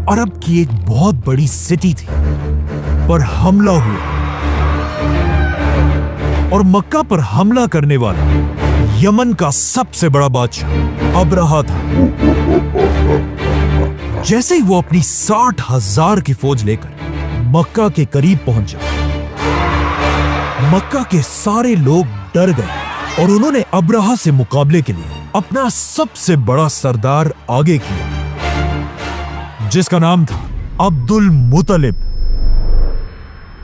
عرب کی ایک بہت بڑی سٹی تھی، پر حملہ ہوا اور مکہ پر حملہ کرنے والا یمن کا سب سے بڑا بادشاہ ابرہہ تھا۔ جیسے ہی وہ اپنی 60,000 کی فوج لے کر مکہ کے قریب پہنچا، مکہ کے سارے لوگ ڈر گئے اور انہوں نے ابرہہ سے مقابلے کے لیے اپنا سب سے بڑا سردار آگے کیا، جس کا نام تھا عبد المطلب،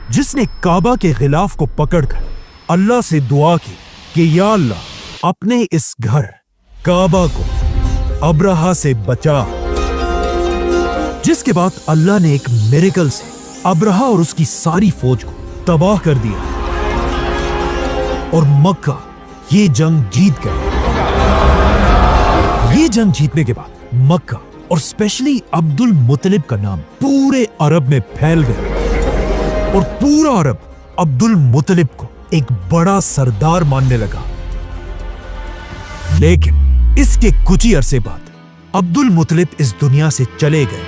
جس نے کعبہ کے غلاف کو پکڑ کر اللہ سے دعا کی کہ یا اللہ اپنے اس گھر کعبہ کو ابرہہ سے بچا، جس کے بعد اللہ نے ایک میریکل سے ابرہہ اور اس کی ساری فوج کو تباہ کر دیا اور مکہ یہ جنگ جیت گئے۔ یہ جنگ جیتنے کے بعد مکہ اور اسپیشلی عبد المطلب کا نام پورے عرب میں پھیل گیا اور پورا عرب عبد المطلب کو ایک بڑا سردار ماننے لگا۔ لیکن اس کے کچھ ہی عرصے بعد عبد المطلب اس دنیا سے چلے گئے،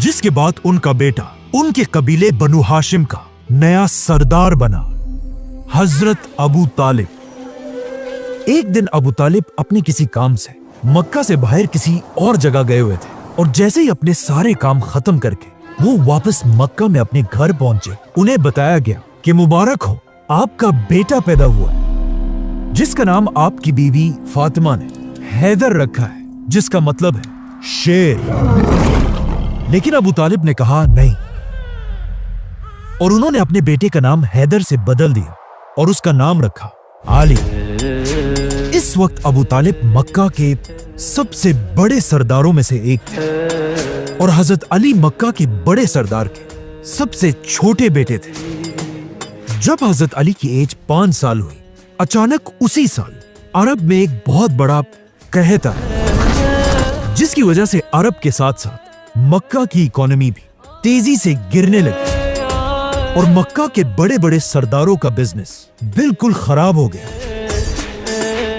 جس کے بعد ان کا بیٹا ان کے قبیلے بنو ہاشم کا نیا سردار بنا، حضرت ابو طالب۔ ایک دن ابو طالب اپنے کسی کام سے مکہ سے باہر کسی اور جگہ گئے ہوئے تھے، اور جیسے ہی اپنے سارے کام ختم کر کے وہ واپس مکہ میں اپنے گھر پہنچے، انہیں بتایا گیا کہ مبارک ہو، آپ کا بیٹا پیدا ہوا ہے، جس کا نام آپ کی بیوی فاطمہ نے حیدر رکھا ہے، جس کا مطلب ہے شیر۔ لیکن ابو طالب نے کہا نہیں، اور انہوں نے اپنے بیٹے کا نام حیدر سے بدل دیا اور اس کا نام رکھا علی۔ اس وقت ابو طالب مکہ کے سب سے بڑے سرداروں میں سے ایک تھے، اور حضرت علی مکہ کے بڑے سردار کے سب سے چھوٹے بیٹے تھے۔ جب حضرت علی کی ایج 5 سال ہوئی، اچانک اسی سال عرب میں ایک بہت بڑا قحط آیا، جس کی وجہ سے عرب کے ساتھ ساتھ مکہ کی اکانومی بھی تیزی سے گرنے لگی اور مکہ کے بڑے بڑے سرداروں کا بزنس بالکل خراب ہو گیا۔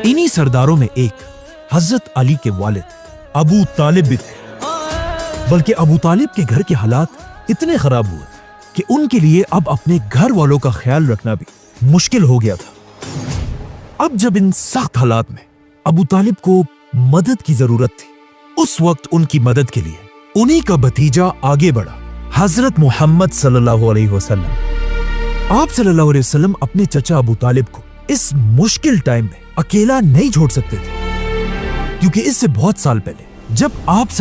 انہی سرداروں میں ایک حضرت علی کے والد ابو طالب بھی تھے، بلکہ ابو طالب کے گھر کے حالات اتنے خراب ہوئے کہ ان کے لیے اب اپنے گھر والوں کا خیال رکھنا بھی مشکل ہو گیا تھا۔ اب جب ان سخت حالات میں ابو طالب کو مدد کی ضرورت تھی، اس وقت ان کی مدد کے لیے انہی کا بھتیجا آگے بڑھا، حضرت محمد صلی اللہ علیہ وسلم۔ آپ صلی اللہ علیہ وسلم اپنے چچا ابو طالب کو اس مشکل ٹائم میں اکیلا نہیں چھوڑ سکتے تھے، کیونکہ اس سے بہت سال پہلے جب آپ صلی